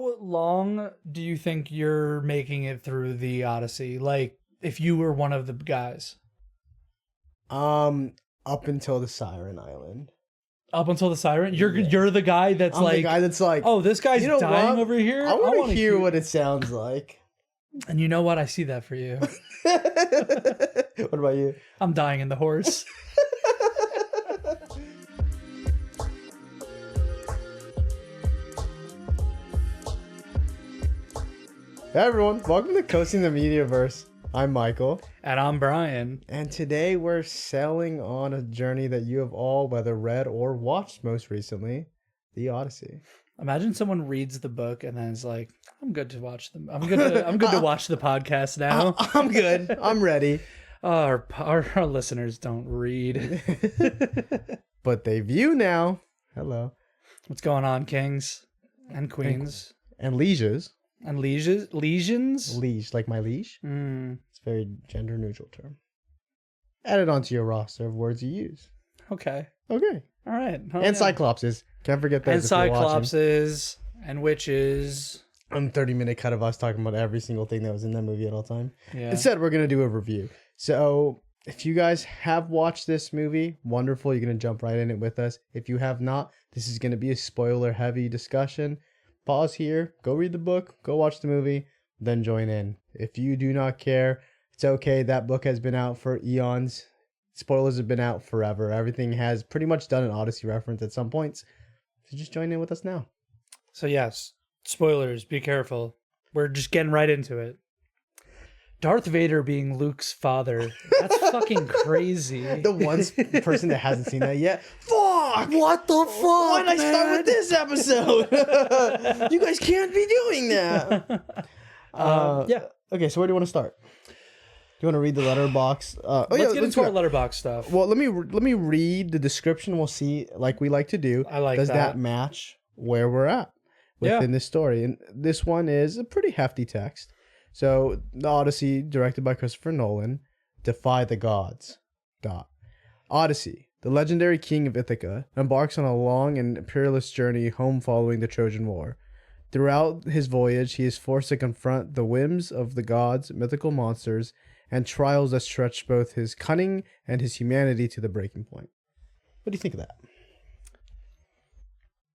How long do you think you're making it through the Odyssey? Like, if you were one of the guys. Up until the Siren Island. Up until the Siren? You're the guy that's I'm like... the guy that's like... Oh, this guy's dying what? over here? I want to hear what it sounds like. And you know what? I see that for you. What about you? I'm dying in the horse. Hey everyone, welcome to Coasting the Mediaverse. I'm Michael. And I'm Brian. And today we're sailing on a journey that you have all, whether read or watched most recently, the Odyssey. Imagine someone reads the book and then is like, I'm good to watch them. I'm good to watch the podcast now. I'm good. I'm ready. Our listeners don't read. But they view now. Hello. What's going on, kings and queens? And lieges. And legions? Liege, like my liege. Mm. It's a very gender neutral term. Add it onto your roster of words you use. Okay. Okay. All right. Oh, and yeah. Cyclopses. Can't forget those. And cyclopses and witches. A 30-minute cut of us talking about every single thing that was in that movie at all time. Yeah. Instead, we're going to do a review. So if you guys have watched this movie, wonderful. You're going to jump right in it with us. If you have not, this is going to be a spoiler-heavy discussion. Pause here, go read the book, go watch the movie, then join in. If you do not care, it's okay. That book has been out for eons. Spoilers have been out forever. Everything has pretty much done an Odyssey reference at some points. So just join in with us now. So yes, spoilers, be careful. We're just getting right into it. Darth Vader being Luke's father. That's fucking crazy. The one person that hasn't seen that yet. Fuck! What the fuck? Why did I start with this episode? You guys can't be doing that. Yeah. Okay, so where do you want to start? Do you want to read the Letterboxd? Let's get into our Letterboxd stuff. Well, let me read the description. We'll see, like we like to do. I like Does that match where we're at within this story? And this one is a pretty hefty text. So, the Odyssey, directed by Christopher Nolan, defy the gods. Odyssey, the legendary king of Ithaca, embarks on a long and perilous journey home following the Trojan War. Throughout his voyage, he is forced to confront the whims of the gods, mythical monsters, and trials that stretch both his cunning and his humanity to the breaking point. What do you think of that?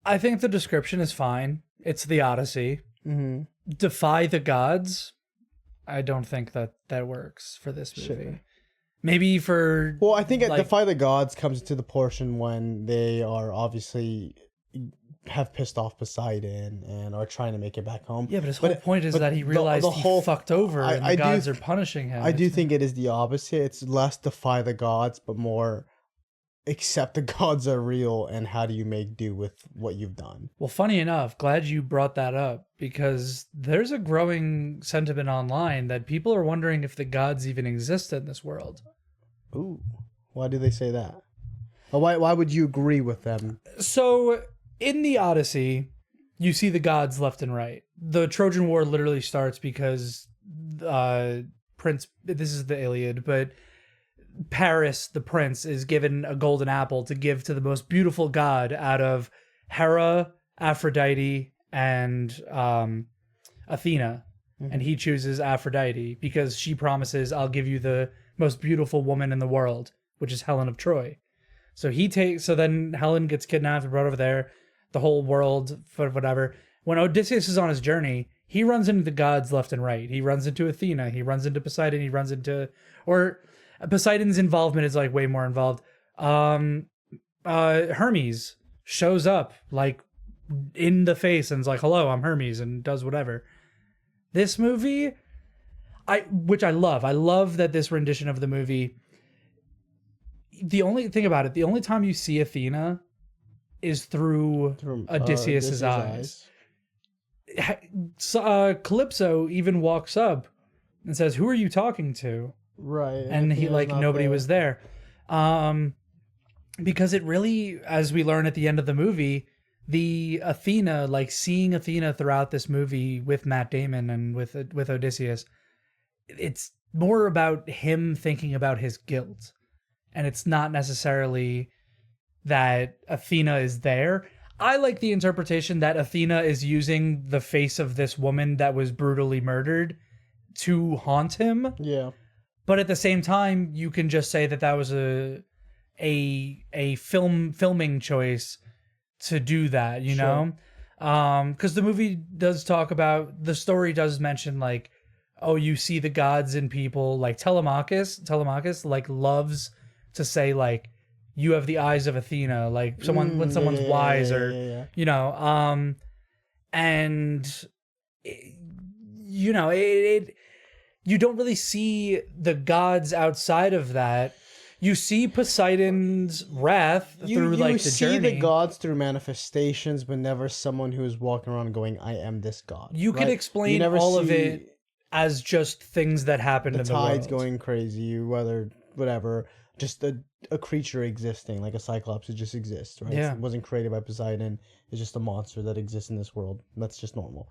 I think the description is fine. It's the Odyssey. Mm-hmm. Defy the gods. I don't think that works for this movie. Sure. Maybe for... Well, I think Defy the Gods comes to the portion when they are obviously have pissed off Poseidon and are trying to make it back home. Yeah, but his whole point is that he realized he fucked over and the gods are punishing him. I do think it is the opposite. It's less defy the gods, but more accept the gods are real and how do you make do with what you've done. Well, funny enough, glad you brought that up because there's a growing sentiment online that people are wondering if the gods even exist in this world. Ooh, why do they say that? Why would you agree with them? So in the Odyssey, you see the gods left and right. The Trojan War literally starts because this is the Iliad, but Paris, the prince, is given a golden apple to give to the most beautiful god out of Hera, Aphrodite, and Athena. Mm-hmm. And he chooses Aphrodite because she promises, I'll give you the most beautiful woman in the world, which is Helen of Troy. So then Helen gets kidnapped and brought over there. The whole world, for whatever. When Odysseus is on his journey, he runs into the gods left and right. He runs into Athena. He runs into Poseidon. He runs into... Poseidon's involvement is like way more involved. Hermes shows up like in the face and is like, hello, I'm Hermes, and does whatever. This movie, which I love. I love that this rendition of the movie, the only thing about it, the only time you see Athena is through Odysseus's eyes. Calypso even walks up and says, who are you talking to? Right. And he nobody was there. Because it really, as we learn at the end of the movie, the Athena, seeing Athena throughout this movie with Matt Damon and with Odysseus, it's more about him thinking about his guilt. And it's not necessarily that Athena is there. I like the interpretation that Athena is using the face of this woman that was brutally murdered to haunt him. Yeah. But at the same time, you can just say that was a filming choice to do that, you know? Because the movie does talk about, the story does mention, like, oh, you see the gods in people, like Telemachus like loves to say, like, you have the eyes of Athena, like when someone's wise you know, and you know, you don't really see the gods outside of that. You see Poseidon's wrath through like the journey. You see the gods through manifestations, but never someone who is walking around going, "I am this god." You could explain all of it as just things that happened in the world. The tides going crazy, whatever. Just a creature existing, like a cyclops, it just exists, right? Yeah. It wasn't created by Poseidon. It's just a monster that exists in this world. That's just normal.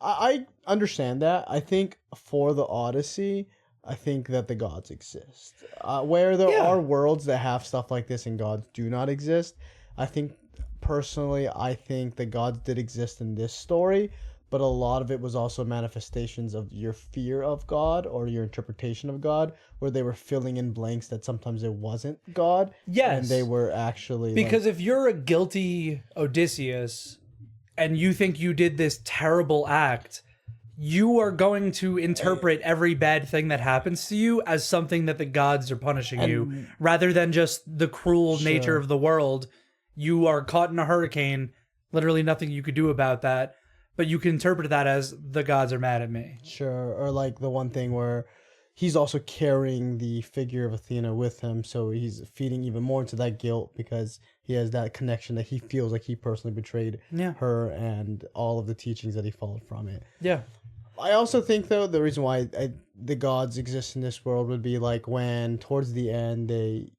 I understand that. I think for the Odyssey, I think that the gods exist. Where there are worlds that have stuff like this and gods do not exist, I think the gods did exist in this story, but a lot of it was also manifestations of your fear of God or your interpretation of God, where they were filling in blanks that sometimes it wasn't God. Yes. And they were actually... Because if you're a guilty Odysseus and you think you did this terrible act, you are going to interpret every bad thing that happens to you as something that the gods are punishing you, rather than just the cruel nature of the world. You are caught in a hurricane, literally nothing you could do about that. But you can interpret that as the gods are mad at me. Sure. Or like the one thing where he's also carrying the figure of Athena with him. So he's feeding even more into that guilt because he has that connection that he feels like he personally betrayed her and all of the teachings that he followed from it. Yeah. I also think, though, the reason why the gods exist in this world would be like when towards the end they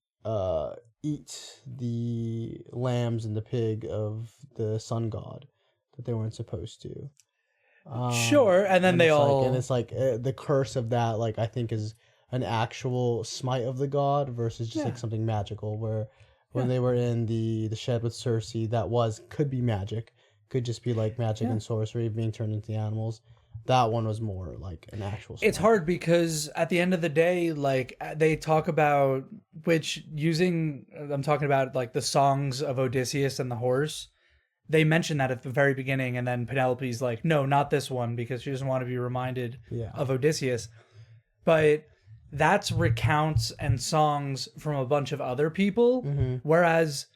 eat the lambs and the pig of the sun god that they weren't supposed to. Sure, and then it's like the curse of that, like, I think is an actual smite of the god versus just like something magical, where when they were in the shed with Circe, that could be magic, could just be like magic and sorcery being turned into animals. That one was more like an actual smite. It's hard because at the end of the day, like, they talk about I'm talking about like the songs of Odysseus and the horse. They mention that at the very beginning, and then Penelope's like, no, not this one, because she doesn't want to be reminded of Odysseus. But that's recounts and songs from a bunch of other people, whereas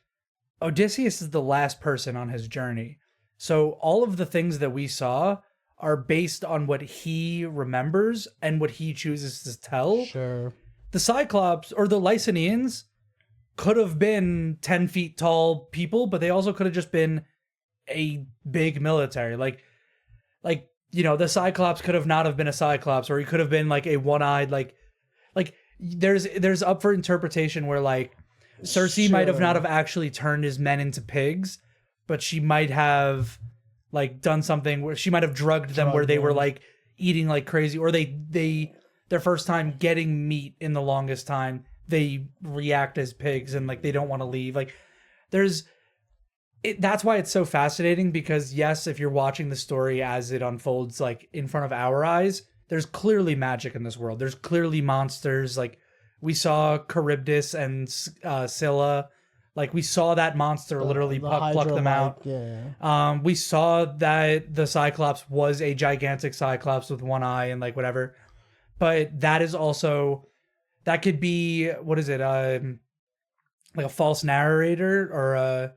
Odysseus is the last person on his journey. So all of the things that we saw are based on what he remembers and what he chooses to tell. Sure. The Cyclops or the Lycaonians could have been 10 feet tall people, but they also could have just been a big military. Like, you know, the Cyclops could have not have been a Cyclops, or he could have been like a one-eyed, like there's up for interpretation where like Circe might have not have actually turned his men into pigs, but she might have like done something where she might have drugged them where they were like eating like crazy, or they their first time getting meat in the longest time, they react as pigs and like they don't want to leave. Like that's why it's so fascinating, because yes, if you're watching the story as it unfolds like in front of our eyes, there's clearly magic in this world. There's clearly monsters. Like we saw Charybdis and Scylla. Like we saw that monster literally pluck them out. Yeah. We saw that the Cyclops was a gigantic Cyclops with one eye and like whatever. But that is also, that could be, what is it? Like a false narrator or a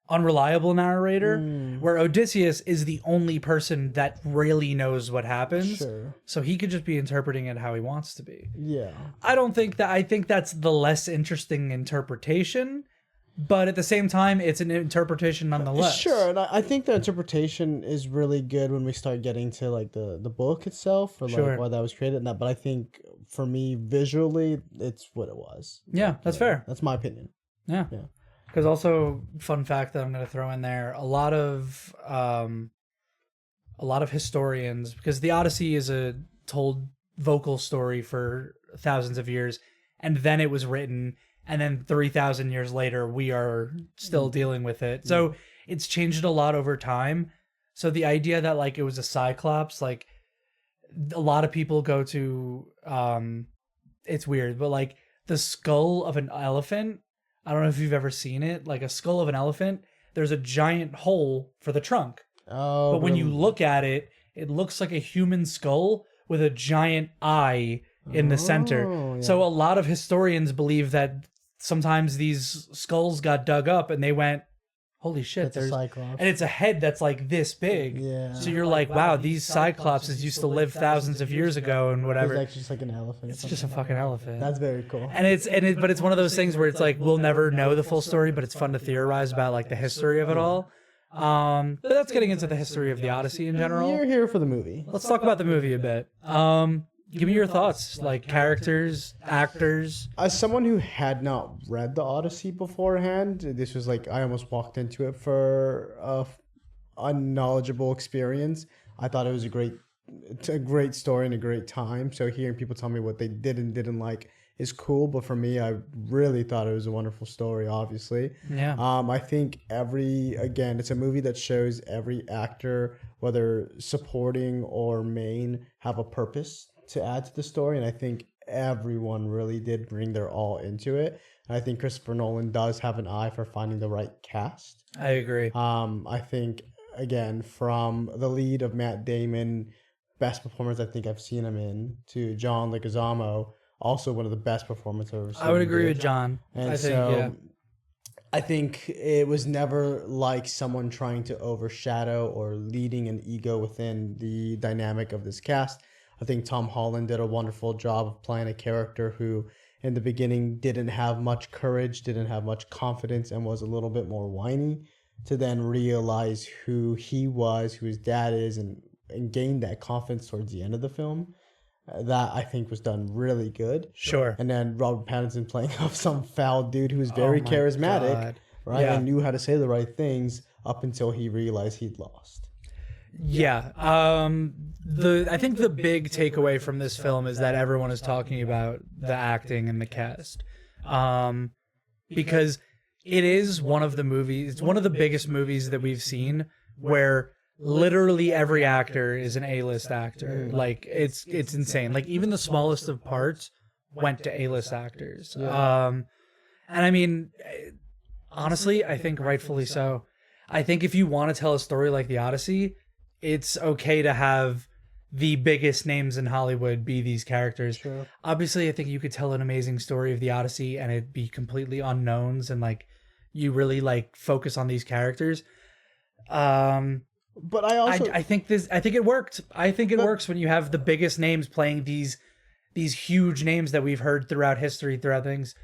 unreliable narrator, where Odysseus is the only person that really knows what happens. Sure. So he could just be interpreting it how he wants to be. Yeah. I think that's the less interesting interpretation, but at the same time, it's an interpretation nonetheless. Sure, and I think the interpretation is really good when we start getting to like the book itself, or like why that was created and that. But I think for me, visually, it's what it was. Yeah, that's fair. That's my opinion. Yeah. Because also, fun fact that I'm going to throw in there, a lot of historians, because the Odyssey is a told vocal story for thousands of years, and then it was written, and then 3,000 years later, we are still dealing with it. So it's changed a lot over time. So the idea that like it was a cyclops, like a lot of people go to it's weird, but like the skull of an elephant, I don't know if you've ever seen it, like a skull of an elephant, there's a giant hole for the trunk. Oh, But when you look at it, it looks like a human skull with a giant eye in the center. Yeah. So a lot of historians believe that sometimes these skulls got dug up and they went, holy shit, It's a cyclops. and it's a head that's like this big. Yeah. So you're like, wow, these cyclopses used to live thousands of years ago and whatever. It's actually just like an elephant. It's just a fucking elephant. That's very cool. But it's one of those things where it's like we'll never know the full story, but it's fun to theorize about like the history of it all. But that's getting into the history of the Odyssey in general. You're here for the movie. Let's talk about the movie a bit. Give me your thoughts, like characters, actors. As someone who had not read the Odyssey beforehand, this was like I almost walked into it for a unknowledgeable experience. I thought it was a great story and a great time. So hearing people tell me what they did and didn't like is cool. But for me, I really thought it was a wonderful story. Obviously, Yeah. I think it's a movie that shows every actor, whether supporting or main, have a purpose to add to the story, and I think everyone really did bring their all into it. And I think Christopher Nolan does have an eye for finding the right cast. I agree. I think again, from the lead of Matt Damon, best performance I think I've seen him in, to John Leguizamo, also one of the best performances I've ever seen. I would agree with John. And I think it was never like someone trying to overshadow or leading an ego within the dynamic of this cast. I think Tom Holland did a wonderful job of playing a character who in the beginning didn't have much courage, didn't have much confidence, and was a little bit more whiny, to then realize who he was, who his dad is, and gain that confidence towards the end of the film. That I think was done really good. Sure. And then Robert Pattinson playing off some foul dude who was very charismatic, God. right? Yeah. And knew how to say the right things up until he realized he'd lost. Yeah. I think the big takeaway from this film is that everyone is talking about the acting and the cast. Because it is one of the movies, it's one of the biggest movies that we've seen where literally every actor is an A-list actor. Like it's insane. Like even the smallest of parts went to A-list actors. And I mean, honestly, I think rightfully so. I think if you want to tell a story like the Odyssey, it's okay to have the biggest names in Hollywood be these characters. Sure. Obviously, I think you could tell an amazing story of the Odyssey and it'd be completely unknowns and like you really like focus on these characters. But I think it worked. I think it works when you have the biggest names playing these huge names that we've heard throughout history, throughout things,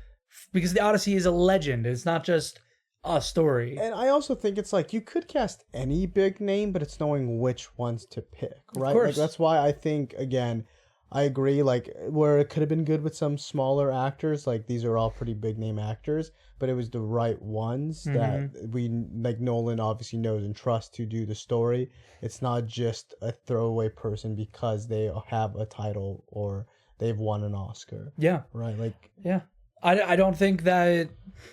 because the Odyssey is a legend. It's not just a story. And I also think it's like you could cast any big name, but it's knowing which ones to pick, right? Of course. Like, that's why I think, again, I agree, like where it could have been good with some smaller actors, like these are all pretty big name actors, but it was the right ones that we, like Nolan obviously knows and trusts to do the story. It's not just a throwaway person because they have a title or they've won an Oscar. Yeah. Right? Like, yeah. I don't think that,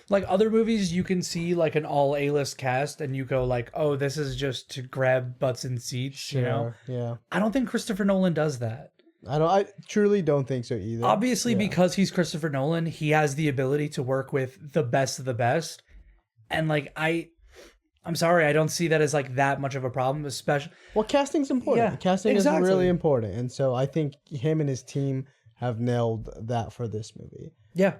like other movies, you can see like an all A-list cast and you go like, oh, this is just to grab butts and seats, you know? Yeah. I don't think Christopher Nolan does that. I truly don't think so either. Obviously, because he's Christopher Nolan, he has the ability to work with the best of the best. And like, I'm sorry, I don't see that as like that much of a problem, especially. Well, casting's important. Yeah, Casting exactly. is really important. And so I think him and his team have nailed that for this movie. Yeah.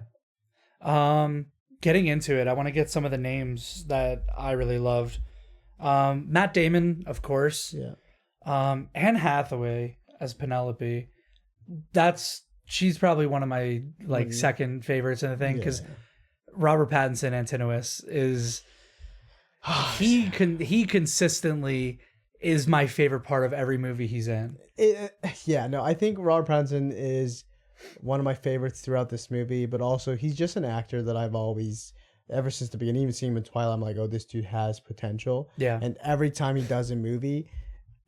Getting into it, I want to get some of the names that I really loved. Matt Damon, of course. Yeah. Anne Hathaway as Penelope. She's probably one of my like second favorites in the thing, because Robert Pattinson Antinous is he consistently is my favorite part of every movie he's in. I think Robert Pattinson is one of my favorites throughout this movie, but also he's just an actor that I've always, ever since the beginning, even seeing him in Twilight, I'm like, oh, this dude has potential. Yeah. And every time he does a movie,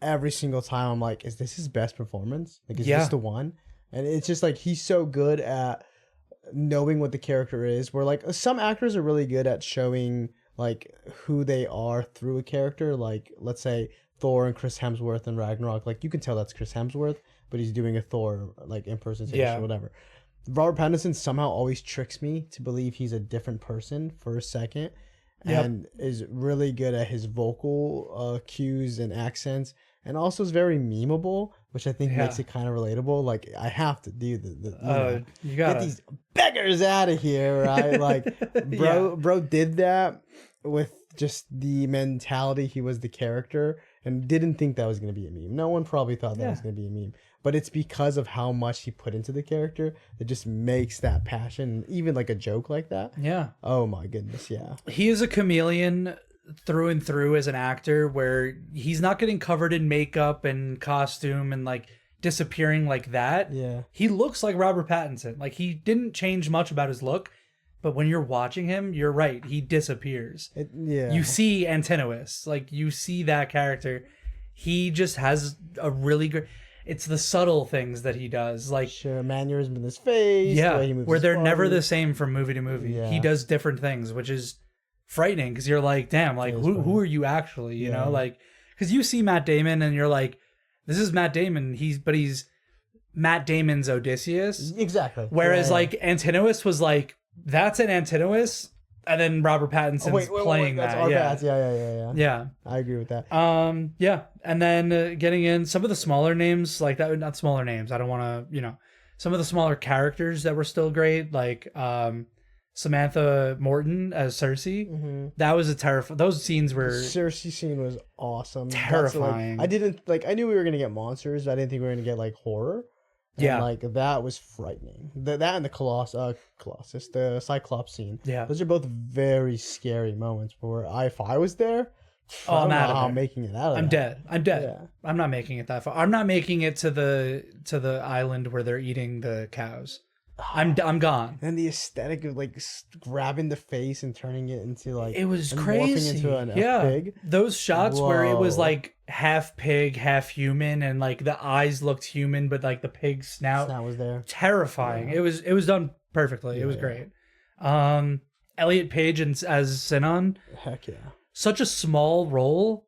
every single time I'm like, is this his best performance? Like, is this the one? And it's just like, he's so good at knowing what the character is, where like some actors are really good at showing like who they are through a character. Like let's say Thor and Chris Hemsworth and Ragnarok. Like you can tell that's Chris Hemsworth, but he's doing a Thor like impersonation or whatever. Robert Pattinson somehow always tricks me to believe he's a different person for a second, and is really good at his vocal cues and accents, and also is very memeable, which I think makes it kind of relatable. Like I have to do you gotta get these beggars out of here, right? Like bro did that with just the mentality. He was the character and didn't think that was going to be a meme. No one probably thought that was going to be a meme, but it's because of how much he put into the character that just makes that passion, even like a joke like that. Yeah. Oh my goodness. Yeah. He is a chameleon through and through as an actor, where he's not getting covered in makeup and costume and like disappearing like that. Yeah. He looks like Robert Pattinson. Like he didn't change much about his look, but when you're watching him, you're right. He disappears. You see Antinous. Like you see that character. He just has a really good... It's the subtle things that he does. Like mannerism in his face. Yeah. The way he moves where his they're body. never the same from movie to movie. Yeah. He does different things, which is frightening because you're like, damn, like who are you actually? You know, like because you see Matt Damon and you're like, this is Matt Damon. He's Matt Damon's Odysseus. Exactly. Whereas like Antinous was like, that's an Antinous, and then Robert Pattinson's playing that. Yeah. I agree with that. Yeah. And then getting in some of the smaller names like that, not smaller names. I don't want to, some of the smaller characters that were still great, like Samantha Morton as Cersei. Mm-hmm. That was a terrifying. Those scenes were... Cersei scene was awesome. Terrifying. I knew we were going to get monsters, but I didn't think we were going to get like horror. And, like that was frightening. That and the Colossus, the Cyclops scene. Yeah, those are both very scary moments. Where if I was there, I'm out of how there. I'm making it out. I'm dead. Yeah. I'm not making it that far. I'm not making it to the island where they're eating the cows. I'm gone. And the aesthetic of like grabbing the face and turning it into like it was crazy. Into a pig. Those shots where it was like half pig, half human, and like the eyes looked human, but like the pig snout was there. Terrifying. Yeah. It was done perfectly. It was great. Elliot Page as Sinon. Heck yeah. Such a small role,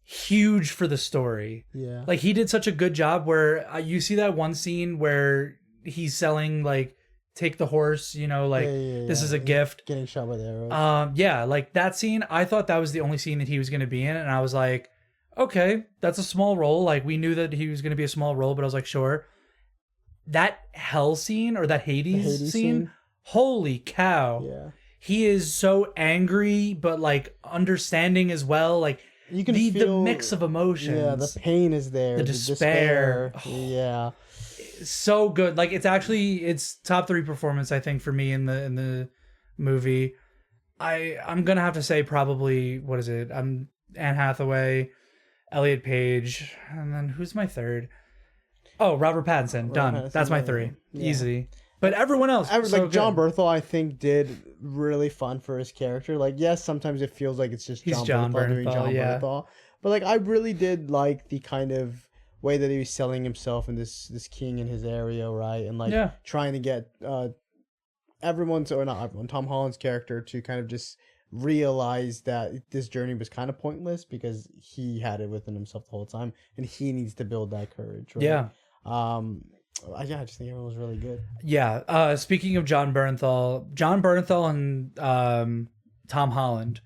huge for the story. Yeah. Like he did such a good job where you see that one scene where he's selling like take the horse, this is a gift. Getting shot by the arrows. Like that scene, I thought that was the only scene that he was going to be in, and I was like, okay, that's a small role. Like we knew that he was going to be a small role, but I was like, sure. That hell scene or that Hades scene, holy cow. Yeah. He is so angry, but like understanding as well. Like you can feel the mix of emotions. Yeah, the pain is there. The despair. Yeah. So good. Like it's top 3 performance, I think, for me in the movie. I'm gonna have to say probably, what is it? I'm Anne Hathaway, Elliot Page, and then who's my third? Oh, Robert Pattinson. Done. That's my 3. Yeah. Easy. But everyone else, like John Bernthal, I think did really fun for his character. Like, yes, sometimes it feels like it's just John Bernthal doing John Bernthal, but like I really did like the kind of way that he was selling himself and this king in his area, right? And like trying to get Tom Holland's character to kind of just realize that this journey was kind of pointless because he had it within himself the whole time and he needs to build that courage, right? Yeah. I just think everyone was really good. Yeah. Speaking of John Bernthal and Tom Holland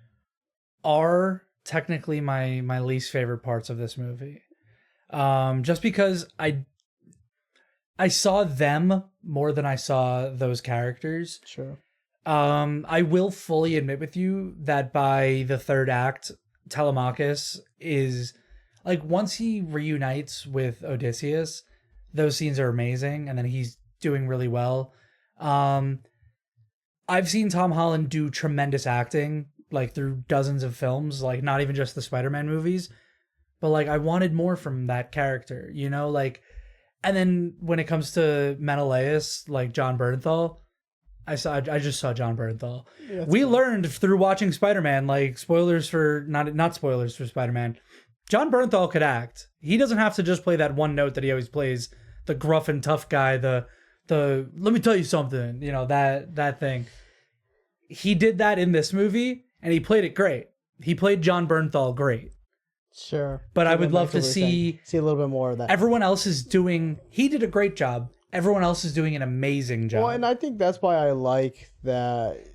are technically my least favorite parts of this movie. Just because I saw them more than I saw those characters. Sure. I will fully admit with you that by the third act, Telemachus is like, once he reunites with Odysseus, those scenes are amazing, and then he's doing really well. I've seen Tom Holland do tremendous acting, like through dozens of films, like not even just the Spider-Man movies, but like I wanted more from that character, like, and then when it comes to Menelaus, like John Bernthal, I just saw John Bernthal. Yeah, we learned through watching Spider-Man, like spoilers for not spoilers for Spider-Man, John Bernthal could act. He doesn't have to just play that one note that he always plays, the gruff and tough guy, the let me tell you something, that thing. He did that in this movie, and he played it great. He played John Bernthal great. Sure. But I would love to see a little bit more of that. Everyone else is doing... He did a great job. Everyone else is doing an amazing job. Well, and I think that's why I like that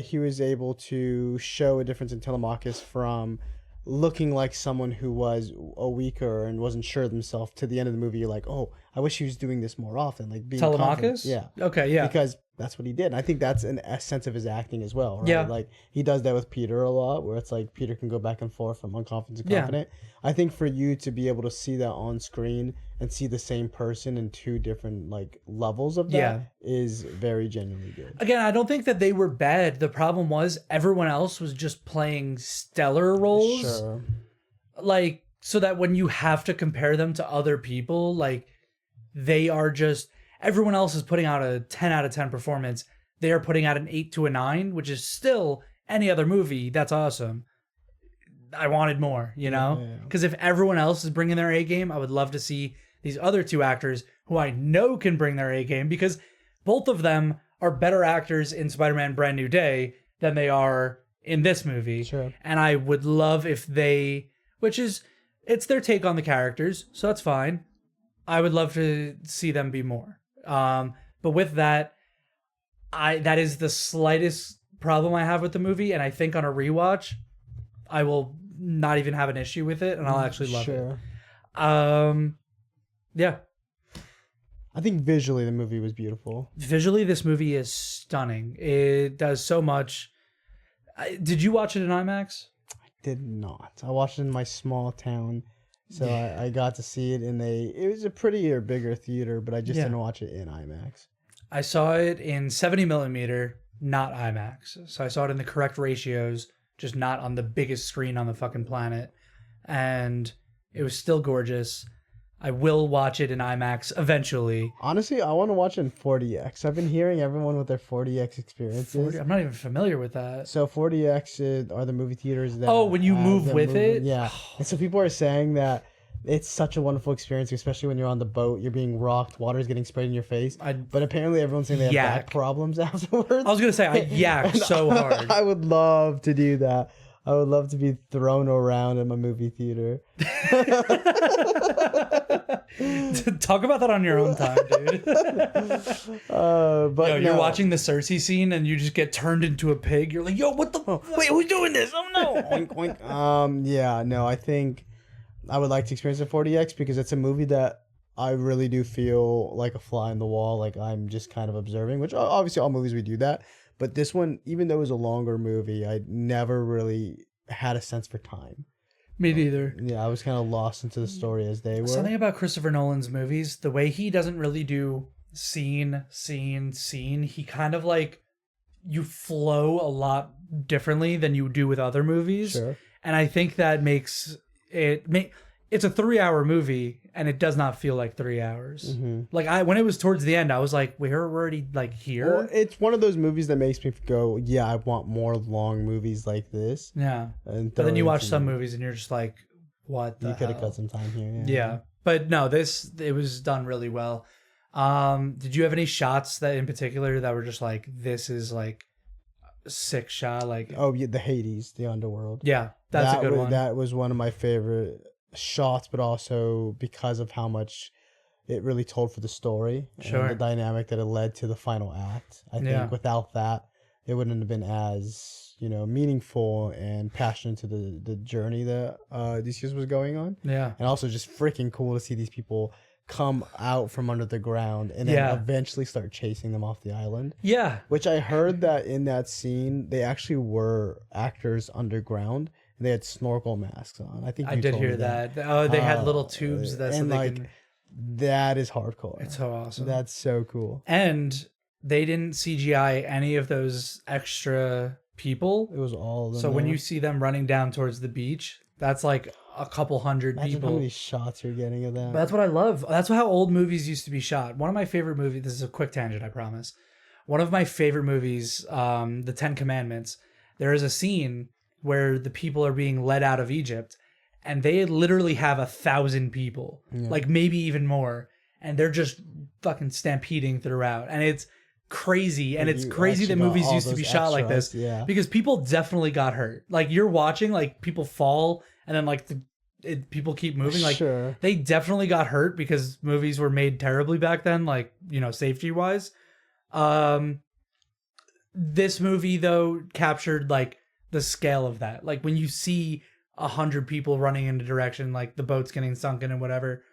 he was able to show a difference in Telemachus from looking like someone who was a weaker and wasn't sure of themselves to the end of the movie. You're like, oh, I wish he was doing this more often. Like being Telemachus? Yeah. Okay, yeah. Because that's what he did. And I think that's an essence of his acting as well, right? Yeah. Like he does that with Peter a lot, where it's like Peter can go back and forth from unconfident to confident. I think for you to be able to see that on screen and see the same person in two different like levels of that is very genuinely good. Again, I don't think that they were bad. The problem was everyone else was just playing stellar roles. Sure. Like, so that when you have to compare them to other people, like they are just... Everyone else is putting out a 10 out of 10 performance. They are putting out an 8 to a 9, which is still any other movie. That's awesome. I wanted more, you know? Because if everyone else is bringing their A game, I would love to see these other two actors who I know can bring their A game, because both of them are better actors in Spider-Man Brand New Day than they are in this movie. Sure. And I would love if they... Which is... It's their take on the characters, so that's fine. I would love to see them be more. But with that, that is the slightest problem I have with the movie, and I think on a rewatch, I will not even have an issue with it, and I'll actually love it. Yeah. I think visually the movie was beautiful. Visually, this movie is stunning. It does so much. Did you watch it in IMAX? I did not. I watched it in my small town. So I got to see it it was a prettier, bigger theater, but I just didn't watch it in IMAX. I saw it in 70 millimeter, not IMAX. So I saw it in the correct ratios, just not on the biggest screen on the fucking planet. And it was still gorgeous. I will watch it in IMAX eventually. Honestly, I want to watch it in 40X. I've been hearing everyone with their 40X experiences. I'm not even familiar with that. So 40X are the movie theaters that... Oh, when you move with it? Yeah. And so people are saying that it's such a wonderful experience, especially when you're on the boat, you're being rocked, water's getting sprayed in your face. But apparently everyone's saying they have back problems afterwards. I was going to say, I yak so hard. I would love to do that. I would love to be thrown around in my movie theater. Talk about that on your own time, dude. But you're watching the Cersei scene and you just get turned into a pig. You're like, yo, what the... Wait, who's doing this? Oh, no. Oink, oink. I think I would like to experience a 40X because it's a movie that I really do feel like a fly in the wall. Like I'm just kind of observing, which obviously all movies we do that. But this one, even though it was a longer movie, I never really had a sense for time. Me neither. Yeah, I was kind of lost into the story as they were. Something about Christopher Nolan's movies, the way he doesn't really do scene. He kind of like, you flow a lot differently than you do with other movies. Sure. And I think that makes it... It's a 3-hour movie, and it does not feel like 3 hours. Mm-hmm. Like when it was towards the end, I was like, we're already like here. Well, it's one of those movies that makes me go, yeah, I want more long movies like this. Yeah. But then you watch some movies and you're just like, what the hell? You could have cut some time here. Yeah. But no, it was done really well. Did you have any shots that in particular that were just like, this is like a sick shot? Like, oh yeah, the Hades, the underworld. Yeah, that's a good one. That was one of my favorite shots, but also because of how much it really told for the story and the dynamic that it led to the final act. I think without that, it wouldn't have been as meaningful and passionate to the journey that Odysseus was going on. Yeah, and also just freaking cool to see these people come out from under the ground and then eventually start chasing them off the island. Yeah, which I heard that in that scene they actually were actors underground. They had snorkel masks on. I think I did hear that. Oh, they had little tubes that and that is hardcore. It's so awesome. That's so cool. And they didn't CGI any of those extra people. It was all of them. So when you see them running down towards the beach, that's like a couple hundred people. How many shots you're getting of that? But that's what I love. That's how old movies used to be shot. One of my favorite movies. This is a quick tangent, I promise. One of my favorite movies, The 10 Commandments. There is a scene where the people are being led out of Egypt and they literally have 1,000 people, like maybe even more. And they're just fucking stampeding throughout. And it's crazy, and it's You crazy that actually got movies all used to be those shot like this extras, yeah. because people definitely got hurt. Like you're watching, like people fall, and then like people keep moving. Like Sure. they definitely got hurt because movies were made terribly back then, like, you know, safety wise. This movie though captured like the scale of that. Like when you see 100 people running in a direction, like the boat's getting sunken and whatever,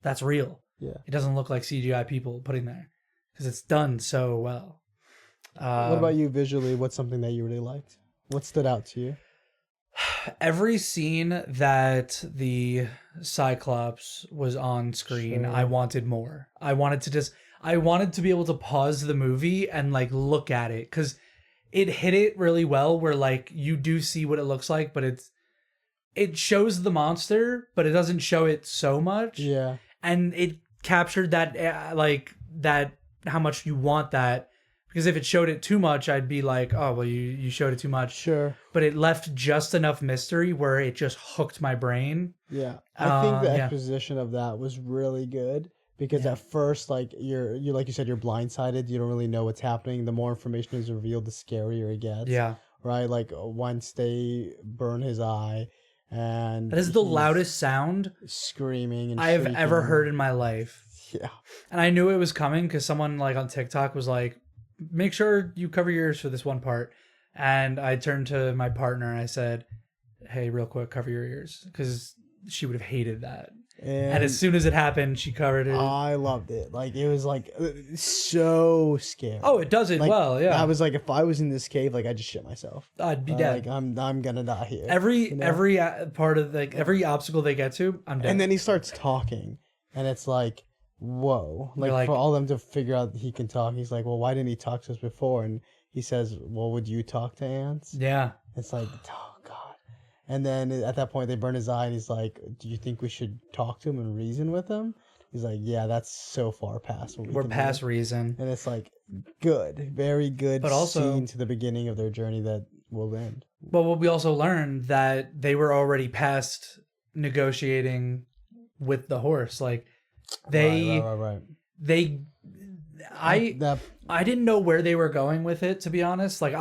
that's real. Yeah. It doesn't look like CGI people putting there because it's done so well. What about you visually? What's something that you really liked? What stood out to you? Every scene that the Cyclops was on screen, Sure. I wanted more. I wanted to be able to pause the movie and like look at it because it hit it really well where like you do see what it looks like, but it shows the monster, but it doesn't show it so much. Yeah. And it captured that like that how much you want that, because if it showed it too much, I'd be like, oh well, you showed it too much. Sure. But it left just enough mystery where it just hooked my brain. Yeah. I think the Yeah. exposition of that was really good because at first, like you're like you said, you're blindsided. You don't really know what's happening. The more information is revealed, the scarier it gets. Yeah. Right. Like once they burn his eye, and That is the he's loudest sound screaming and I have shrieking. ever heard in my life. Yeah. And I knew it was coming because someone like on TikTok was like, make sure you cover your ears for this one part. And I turned to my partner and I said, hey, real quick, cover your ears, because she would have hated that. And as soon as it happened, she covered it. I loved it. Like it was like so scary. Oh, it does it like, well, yeah. I was like, if I was in this cave, like I just shit myself. I'd be dead. Like I'm gonna die here. Every part of like every obstacle they get to, I'm dead. And then he starts talking, and it's like, whoa! Like for all them to figure out that he can talk, he's like, well, why didn't he talk to us before? And he says, well, would you talk to ants? Yeah. It's like, oh god. And then at that point, they burn his eye, and he's like, do you think we should talk to him and reason with him? He's like, yeah, that's so far past what we're past do. Reason. And it's like, good, very good, but also scene to the beginning of their journey that will end. But what we also learned that they were already past negotiating with the horse. Like Right. I didn't know where they were going with it, to be honest. Like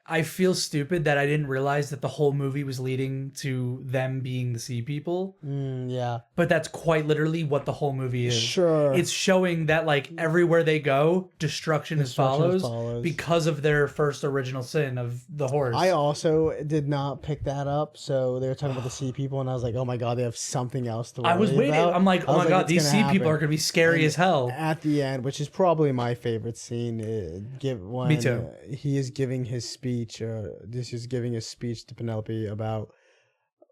I feel stupid that I didn't realize that the whole movie was leading to them being the sea people. Yeah. But that's quite literally what the whole movie is. Sure. It's showing that like everywhere they go, destruction follows because of their first original sin of the horse. I also did not pick that up. So they were talking about the sea people, and I was like, oh my god, they have something else to worry about. I was waiting. I'm like, oh my god, these sea people are going to be scary as hell. At the end, which is probably my favorite scene, when me too. He is giving his speech. This is giving his speech to Penelope about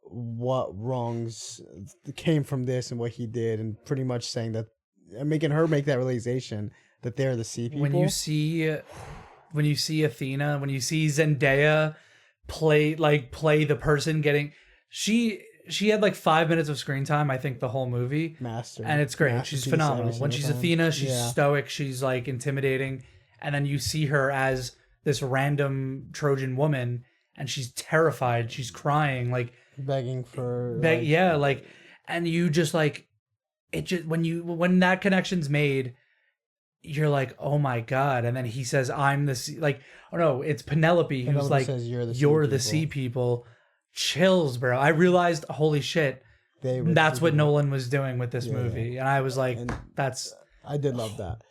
what wrongs came from this and what he did, and pretty much saying that, making her make that realization that they're the sea people. When you see Athena, when you see Zendaya play the person getting, she had like 5 minutes of screen time, I think, the whole movie. And it's great. She's phenomenal. When she's Athena, she's stoic. She's like intimidating. And then you see her as this random Trojan woman, and she's terrified. She's crying, like begging for, and you just like it. Just when that connection's made, you're like, oh my god. And then he says, "I'm the sea." Like, oh no, it's Penelope who's like, says, "You're the sea people." Chills, bro. I realized, holy shit, that's what Nolan was doing with this movie, and I was like, I did love that.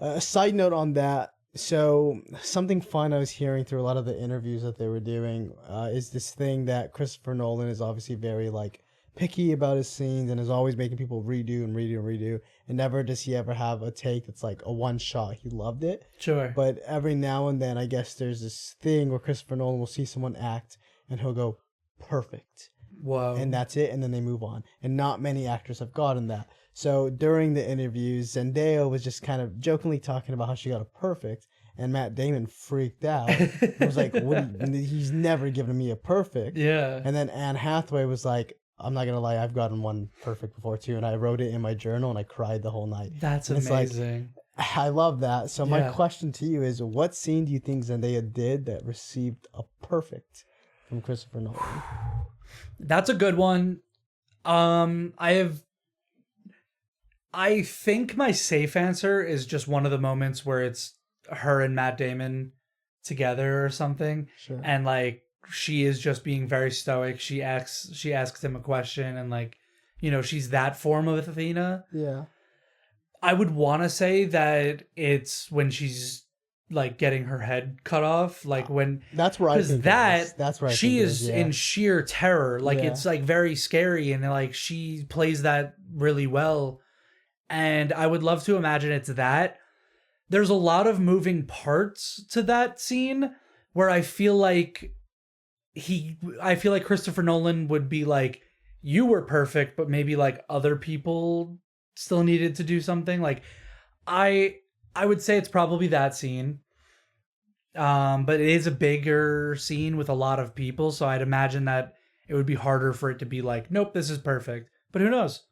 A side note on that. So something fun I was hearing through a lot of the interviews that they were doing is this thing that Christopher Nolan is obviously very like picky about his scenes and is always making people redo. And never does he ever have a take that's like a one shot. He loved it. Sure. But every now and then, I guess there's this thing where Christopher Nolan will see someone act and he'll go, perfect. Whoa. And that's it. And then they move on. And not many actors have gotten that. So during the interviews, Zendaya was just kind of jokingly talking about how she got a perfect, and Matt Damon freaked out. He was like, he's never given me a perfect. Yeah. And then Anne Hathaway was like, I'm not going to lie, I've gotten one perfect before too. And I wrote it in my journal and I cried the whole night. That's amazing. Like, I love that. So my question to you is, what scene do you think Zendaya did that received a perfect from Christopher Nolan? That's a good one. I think my safe answer is just one of the moments where it's her and Matt Damon together or something, Sure. and like she is just being very stoic. She asks him a question, and like, you know, she's that form of Athena. Yeah. I would want to say that it's when she's like getting her head cut off, like when That's where I think that's where she is yeah. in sheer terror. Like it's like very scary, and like she plays that really well. And I would love to imagine it's that. There's a lot of moving parts to that scene where I feel like Christopher Nolan would be like, you were perfect, but maybe like other people still needed to do something. Like I would say it's probably that scene. But it is a bigger scene with a lot of people, so I'd imagine that it would be harder for it to be like, nope, this is perfect. But who knows?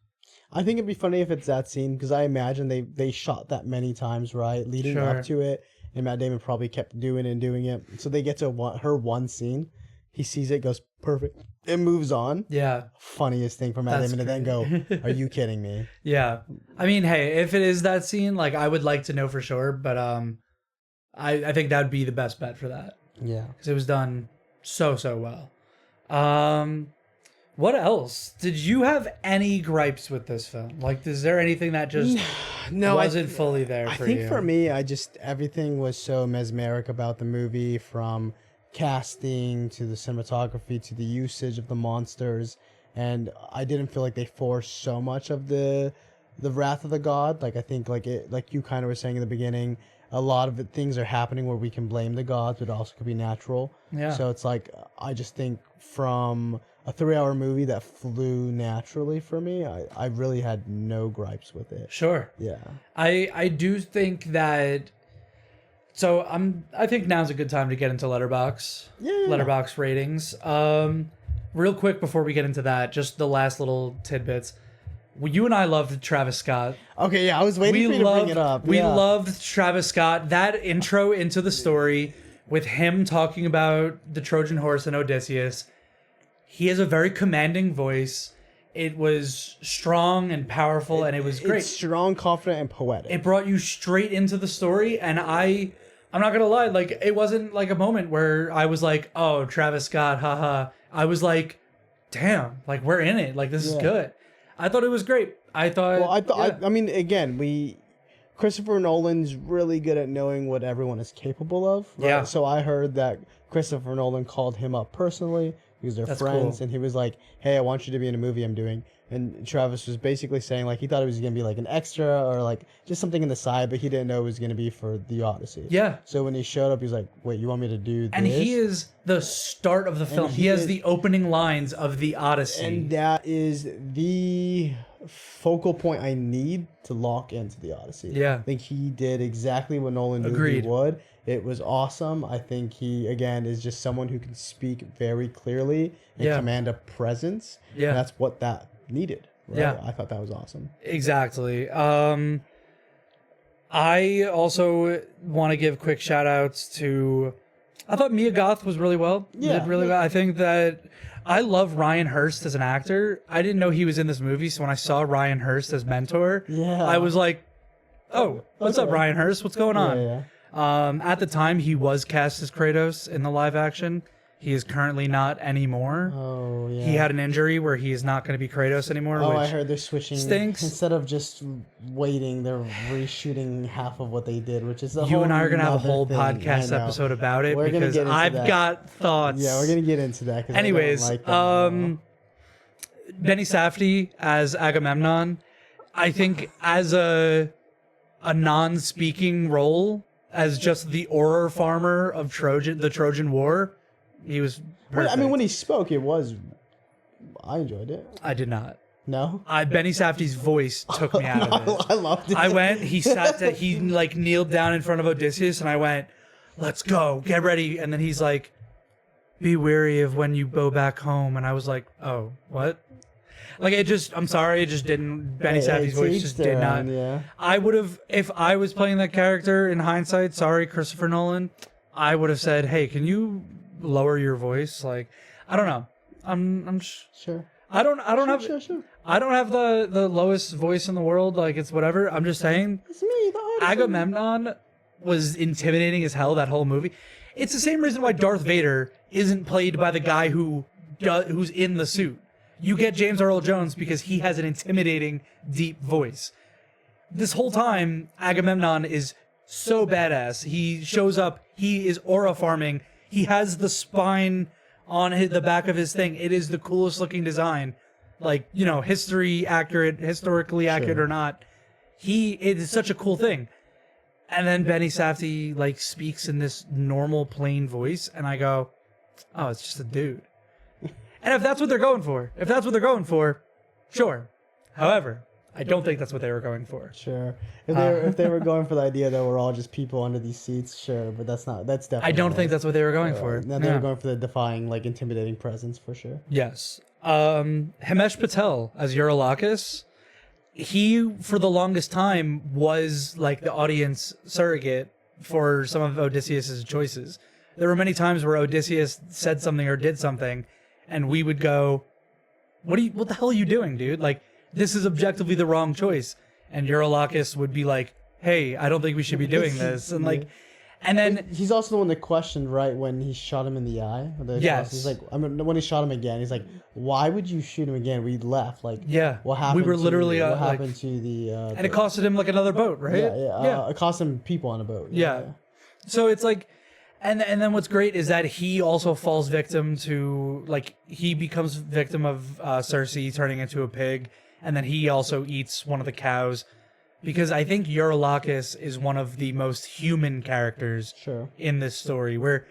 I think it'd be funny if it's that scene, because I imagine they shot that many times, right, leading up to it, and Matt Damon probably kept doing it. So they get to her one scene, he sees it, goes perfect, it moves on. Yeah, funniest thing for Matt Damon to then go, "Are you kidding me?" Yeah, I mean, hey, if it is that scene, like I would like to know for sure, but I think that would be the best bet for that. Yeah, because it was done so well. What else? Did you have any gripes with this film? Like, is there anything that just wasn't fully there for you? I think for me, everything was so mesmeric about the movie, from casting to the cinematography to the usage of the monsters, and I didn't feel like they forced so much of the wrath of the god. Like I think like you kind of were saying in the beginning, a lot of things are happening where we can blame the gods, but it also could be natural. Yeah. So it's like, I just think from a 3-hour movie that flew naturally for me, I really had no gripes with it. Sure. Yeah. I do think that. So I think now's a good time to get into Letterboxd. Yeah. Letterboxd ratings. Real quick before we get into that, just the last little tidbits. You and I loved Travis Scott. Okay, yeah, I was waiting for you to bring it up. We loved Travis Scott. That intro into the story with him talking about the Trojan horse and Odysseus. He has a very commanding voice. It was strong and powerful, and it was great. It's strong, confident, and poetic. It brought you straight into the story, and I'm not gonna lie, like it wasn't like a moment where I was like, "Oh, Travis Scott, haha." I was like, "Damn, like we're in it. Like this is good." I thought it was great. I mean, again, Christopher Nolan's really good at knowing what everyone is capable of. Right? Yeah. So I heard that Christopher Nolan called him up personally, because they're friends, and he was like, "Hey, I want you to be in a movie I'm doing." And Travis was basically saying, like, he thought it was going to be like an extra or like just something in the side, but he didn't know it was going to be for the Odyssey. Yeah. So when he showed up, he was like, "Wait, you want me to do this?" And he is the start of the film. He has the opening lines of the Odyssey. And that is the focal point I need to lock into the Odyssey. Yeah. I think he did exactly what Nolan knew he would. It was awesome. I think he, again, is just someone who can speak very clearly and command a presence. Yeah. And that's what that needed. Right? Yeah. I thought that was awesome. Exactly. I also want to give quick shout outs to, I thought Mia Goth was really well. Yeah. Did really well. I think that I love Ryan Hurst as an actor. I didn't know he was in this movie, so when I saw Ryan Hurst as Mentor, I was like, "Oh, what's up, Ryan Hurst? What's going on?" Yeah. At the time, he was cast as Kratos in the live action. He is currently not anymore. Oh, yeah. He had an injury where he is not going to be Kratos anymore. Oh, which I heard they're switching. Stinks. Instead of just waiting, they're reshooting half of what they did, which is you and I are going to have a whole podcast episode about it, because I've got thoughts. Yeah, we're going to get into that. Anyways, Benny Safdie as Agamemnon, I think as a non-speaking role, as just the Auror farmer of the Trojan War, he was perfect. I mean, when he spoke, I enjoyed it. I did not. No? Benny Safdie's voice took me out of it. I loved it. I went, he like kneeled down in front of Odysseus, and I went, "Let's go, get ready." And then he's like, "Be wary of when you go back home." And I was like, "Oh, what?" Like, I'm sorry, it just didn't, Benny Safdie's voice just did not. Yeah. I would have, if I was playing that character in hindsight, sorry, Christopher Nolan, I would have said, "Hey, can you lower your voice?" Like, I don't know. I'm sure. I don't have the lowest voice in the world. Like, it's whatever. I'm just saying. It's me, the artist. Agamemnon was intimidating as hell, that whole movie. It's the same reason why Darth Vader isn't played by the guy who's in the suit. You get James Earl Jones because he has an intimidating, deep voice. This whole time, Agamemnon is so badass. He shows up, he is aura farming, he has the spine on the back of his thing. It is the coolest looking design. Like, historically accurate or not. It is such a cool thing. And then Benny Safdie like speaks in this normal plain voice, and I go, oh, it's just a dude. And if that's what they're going for, sure. However, I don't think that's what they were going for. Sure. If they were going for the idea that we're all just people under these seats, sure, but that's definitely I don't think that's what they were going for. No, they were going for the defying, like, intimidating presence for sure. Yes. Himesh Patel as Eurylakis, he, for the longest time, was like the audience surrogate for some of Odysseus's choices. There were many times where Odysseus said something or did something, and we would go, what the hell are you doing, dude? Like, this is objectively the wrong choice. And Eurylakis would be like, hey, I don't think we should be doing this. And like, and then he's also the one that questioned, right, when he shot him in the eye. Yes. He's like, when he shot him again, he's like, why would you shoot him again? We left. Like, yeah, what happened? We were literally what happened to the? And it costed him like another boat, right? Yeah. It cost him people on a boat. Yeah. So it's like, and then what's great is that he also falls victim to, like, he becomes victim of Cersei turning into a pig, and then he also eats one of the cows. Because I think Eurylakis is one of the most human characters in this story, where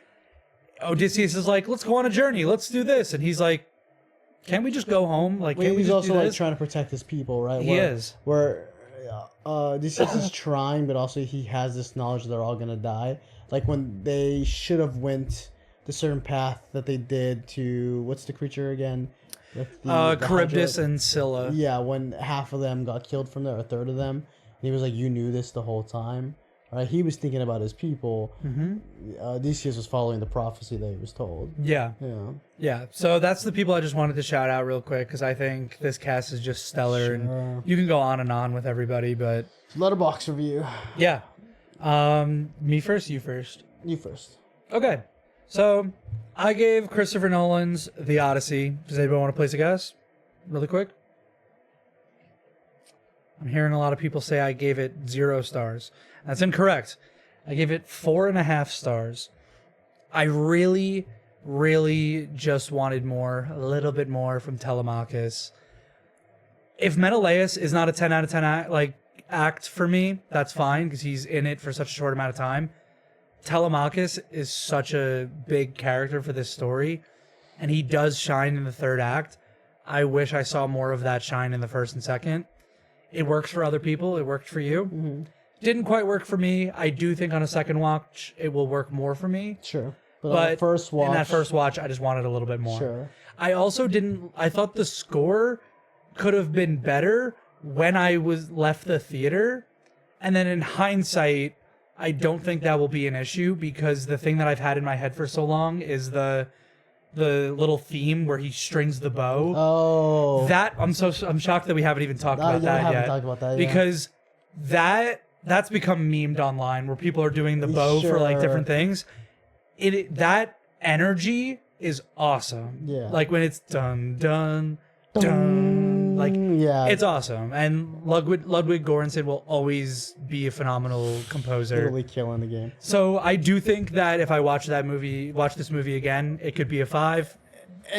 Odysseus is like, let's go on a journey, let's do this. And he's like, can't we just go home? Like, can't we he's just also do like this? trying to protect his people, right? He is. Where Odysseus is trying, but also he has this knowledge that they're all going to die. Like when they should have went the certain path that they did to, what's the creature again? The Charybdis and Scylla. Yeah, when half of them got killed from there, a third of them. And he was like, you knew this the whole time. Right? He was thinking about his people. Mm-hmm. Odysseus was following the prophecy that he was told. Yeah. Yeah. So that's the people I just wanted to shout out real quick, because I think this cast is just stellar. And you can go on and on with everybody, but... Letterboxd review. Yeah. Me first, you first? You first. Okay. So, I gave Christopher Nolan's The Odyssey. Does anybody want to place a guess? Really quick? I'm hearing a lot of people say I gave it 0 stars. That's incorrect. I gave it 4.5 stars. I really, really just wanted more, a little bit more from Telemachus. If Menelaus is not a 10 out of 10 act for me, that's fine, because he's in it for such a short amount of time. Telemachus is such a big character for this story, and he does shine in the third act. I wish I saw more of that shine in the first and second. It works for other people. It worked for you. Mm-hmm. Didn't quite work for me. I do think on a second watch, it will work more for me. Sure. But on the first watch, in that first watch, I just wanted a little bit more. Sure. I also I thought the score could have been better when I left the theater. And then in hindsight, I don't think that will be an issue, because the thing that I've had in my head for so long is the little theme where he strings the bow. Oh, that I'm shocked that we haven't even talked about that yet. Talked about that, because that's become memed online, where people are doing the bow for like different things. That energy is awesome. Yeah, like when it's dun dun dun, like it's awesome. And Ludwig Göransson will always be a phenomenal composer. Literally killing the game. So I do think that if I watch this movie again, it could be a 5,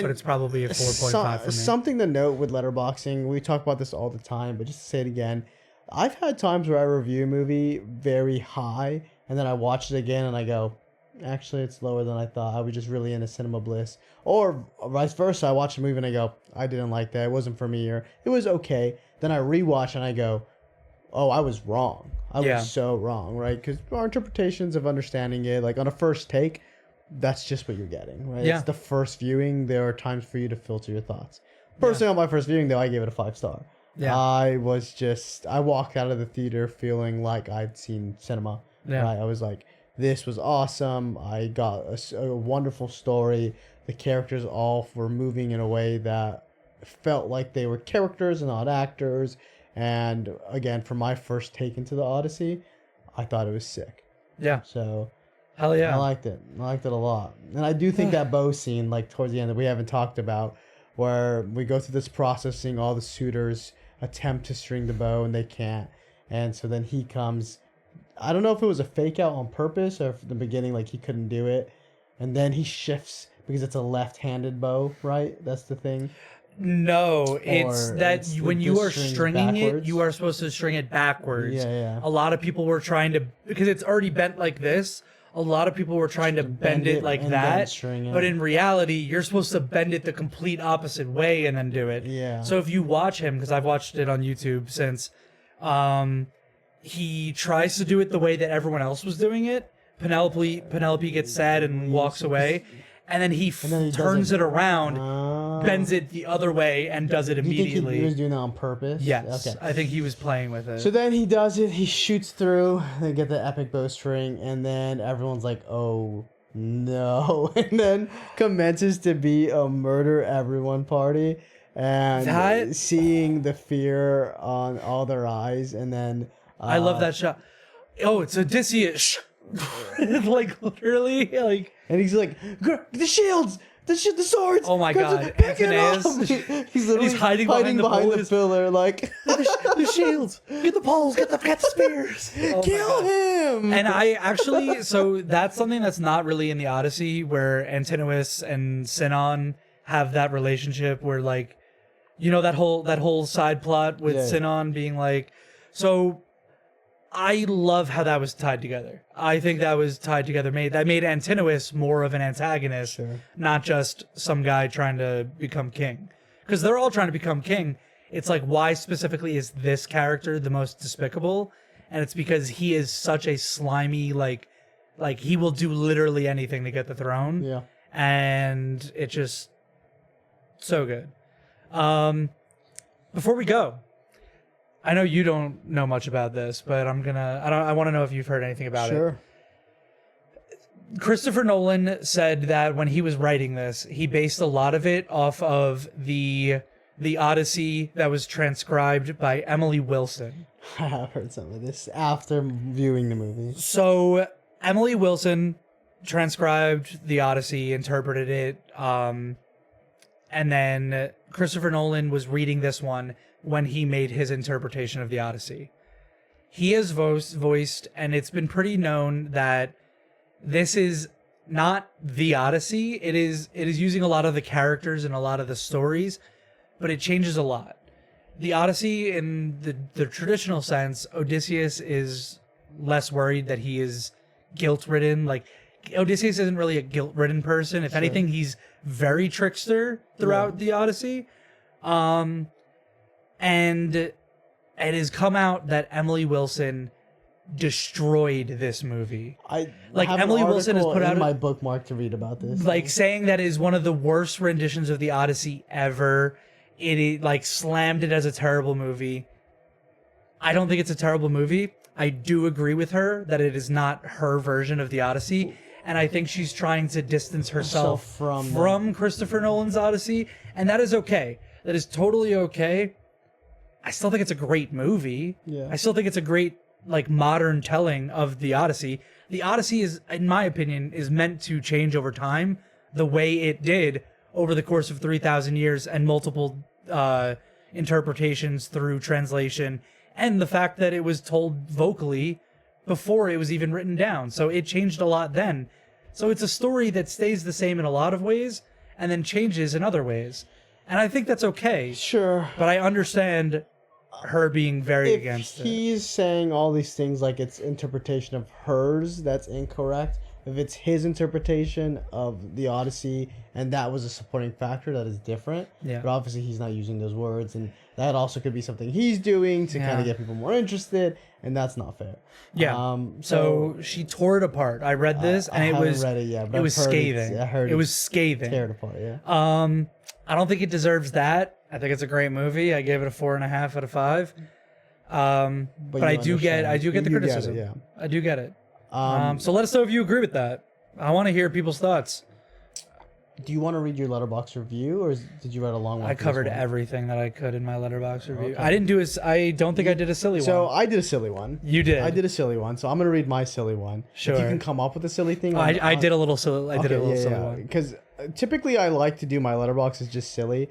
but it's probably a 4.5 for me. Something to note with letterboxing, we talk about this all the time, but just to say it again, I've had times where I review a movie very high, and then I watch it again and I go, actually, it's lower than I thought. I was just really into cinema bliss. Or vice versa, I watch a movie and I go, I didn't like that. It wasn't for me, or it was okay. Then I rewatch and I go, oh, I was wrong. I was so wrong, right? Because our interpretations of understanding it, like on a first take, that's just what you're getting, right? Yeah. It's the first viewing. There are times for you to filter your thoughts. Personally, on my first viewing, though, I gave it a 5-star. Yeah. I walked out of the theater feeling like I'd seen cinema. Yeah. Right? I was like, this was awesome. I got a wonderful story. The characters all were moving in a way that felt like they were characters and not actors. And again, for my first take into the Odyssey, I thought it was sick. Yeah. So Hell yeah. I liked it. I liked it a lot. And I do think that bow scene, like towards the end that we haven't talked about, where we go through this process, seeing all the suitors attempt to string the bow and they can't. And so then he comes. I don't know if it was a fake out on purpose or if in the beginning, like he couldn't do it. And then he shifts because it's a left-handed bow, right? That's the thing. No, it's Or that it's when you are stringing backwards. it, you are supposed to string it backwards. Yeah. A lot of people were trying to, because it's already bent like this, a lot of people were trying to bend it like and then that. string it. But in reality, you're supposed to bend it the complete opposite way and then do it. Yeah. So if you watch him, because I've watched it on YouTube since, he tries to do it the way that everyone else was doing it. Penelope gets sad and walks away. And then he turns it around, bends it the other way, and does it immediately. You think he was doing that on purpose? Yes. Okay. I think he was playing with it. So then he does it. He shoots through. They get the epic bowstring, and then everyone's like, "Oh no!" And then commences to be a murder everyone party, and seeing the fear on all their eyes, and then I love that shot. Oh, it's Odysseus. Like literally, like, and he's like, the shields, the swords. Oh my god, pick it up. He's literally hiding behind the pillar, like the shields. Get the poles, get the spears. Oh kill him. And I actually, so that's something that's not really in the Odyssey, where Antinous and Sinon have that relationship where, like, you know, that whole side plot with Sinon being like, so. I love how that was tied together. I think that was tied together. That made Antinous more of an antagonist, not just some guy trying to become king. Because they're all trying to become king. It's like, why specifically is this character the most despicable? And it's because he is such a slimy, like he will do literally anything to get the throne. Yeah. And it's just so good. Before we go, I know you don't know much about this, but I want to know if you've heard anything about it. Sure. Christopher Nolan said that when he was writing this, he based a lot of it off of the Odyssey that was transcribed by Emily Wilson. I have heard some of this after viewing the movie. So Emily Wilson transcribed the Odyssey, interpreted it, and then Christopher Nolan was reading this one when he made his interpretation of the Odyssey. He has voiced, and it's been pretty known that this is not the Odyssey. It is using a lot of the characters and a lot of the stories, but it changes a lot. The Odyssey, in the traditional sense, Odysseus is less worried that he is guilt-ridden. Like, Odysseus isn't really a guilt-ridden person. If anything, he's very trickster throughout the Odyssey. And it has come out that Emily Wilson destroyed this movie. Emily Wilson has put out my bookmark to read about this. Like, saying that it is one of the worst renditions of the Odyssey ever. It like slammed it as a terrible movie. I don't think it's a terrible movie. I do agree with her that it is not her version of the Odyssey. And I think she's trying to distance herself from Christopher Nolan's Odyssey. And that is okay. That is totally okay. I still think it's a great movie. Yeah. I still think it's a great, like, modern telling of the Odyssey. The Odyssey is, in my opinion, is meant to change over time the way it did over the course of 3,000 years and multiple interpretations through translation, and the fact that it was told vocally before it was even written down. So it changed a lot then. So it's a story that stays the same in a lot of ways and then changes in other ways. And I think that's okay. Sure. But I understand her being very against it. If he's saying all these things like it's interpretation of hers, that's incorrect. If it's his interpretation of the Odyssey and that was a supporting factor, that is different. Yeah. But obviously he's not using those words, and that also could be something he's doing to kind of get people more interested, and that's not fair. Yeah. So she tore it apart. I read this and it was read it yet, but it was scathing. I heard it was scathing. Tear it apart, yeah. I don't think it deserves that. I think it's a great movie. I gave it a 4.5 out of 5. But I do get the criticism. I do get it. So let us know if you agree with that. I want to hear people's thoughts. Do you want to read your Letterboxd review, or did you write a long one? I covered everything that I could in my Letterboxd review. Okay. I didn't do I don't think I did a silly one. So I did a silly one. You did. I did a silly one, so I'm gonna read my silly one. Sure. If you can come up with a silly thing. I did a little silly. I did a little silly one. Because typically I like to do my Letterboxd is just silly.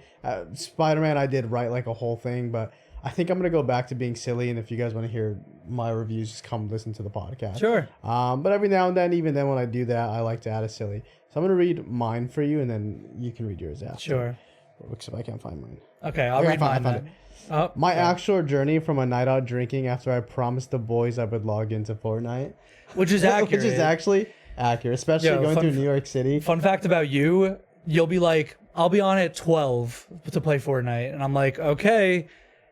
Spider-Man, I did write like a whole thing, but I think I'm gonna go back to being silly. And if you guys want to hear my reviews, just come listen to the podcast. Sure. But every now and then, even then when I do that, I like to add a silly. So I'm gonna read mine for you, and then you can read yours after. Sure. Except I can't find mine. Okay, I'll read mine then. Oh, my actual journey from a night out drinking after I promised the boys I would log into Fortnite. Which is accurate. Which is actually accurate, especially going through New York City. Fun fact about you, you'll be like, I'll be on at 12 to play Fortnite. And I'm like, okay.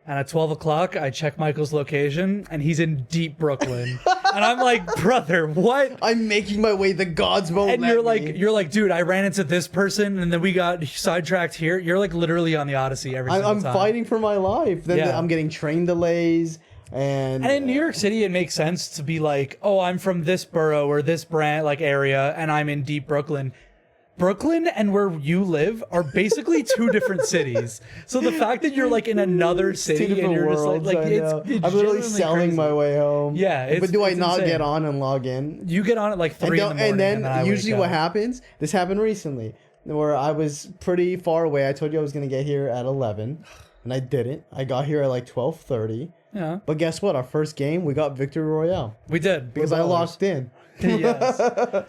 And at 12 o'clock, I check Michael's location, and he's in deep Brooklyn. And I'm like, brother, what? I'm making my way. The gods won't and let you're like, dude, I ran into this person, and then we got sidetracked here. You're like literally on the Odyssey every single time. I'm fighting for my life. Then I'm getting train delays. And in New York City, it makes sense to be like, oh, I'm from this borough or this brand like area, and I'm in deep Brooklyn. Brooklyn and where you live are basically two different cities. So the fact that you're like in another city and you're worlds, just like it's I'm literally selling crazy. my way home. Yeah, but do I not insane. get on and log in? You get on at like 3 in the morning, and then usually what happens? This happened recently, where I was pretty far away. I told you I was gonna get here at 11, and I didn't. I got here at like 12:30. Yeah. But guess what? Our first game, we got Victory Royale. We did because I locked in. Yes.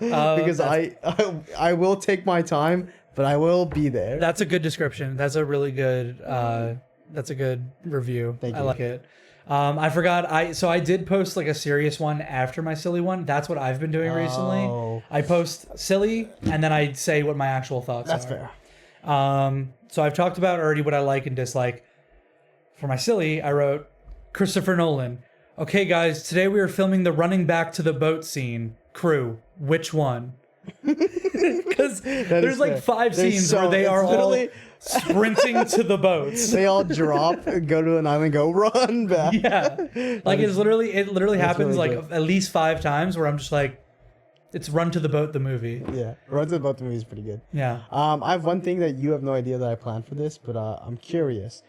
Because I will take my time, but I will be there. That's a good description. That's a really good that's a good review. Thank you. I like it. I forgot I did post like a serious one after my silly one. That's what I've been doing recently. I post silly and then I say what my actual thoughts are. That's fair. So I've talked about already what I like and dislike. For my silly, I wrote Christopher Nolan. Okay, guys, today we are filming the running back to the boat scene. Crew, which one? Because there's like fair. 5 scenes where they are all sprinting to the boats. They all drop, go to an island, go run back. Yeah, like it literally happens really like at least 5 times where I'm just like, it's Run to the Boat the movie. Yeah, Run to the Boat the movie is pretty good. Yeah. I have one thing that you have no idea that I planned for this, but I'm curious.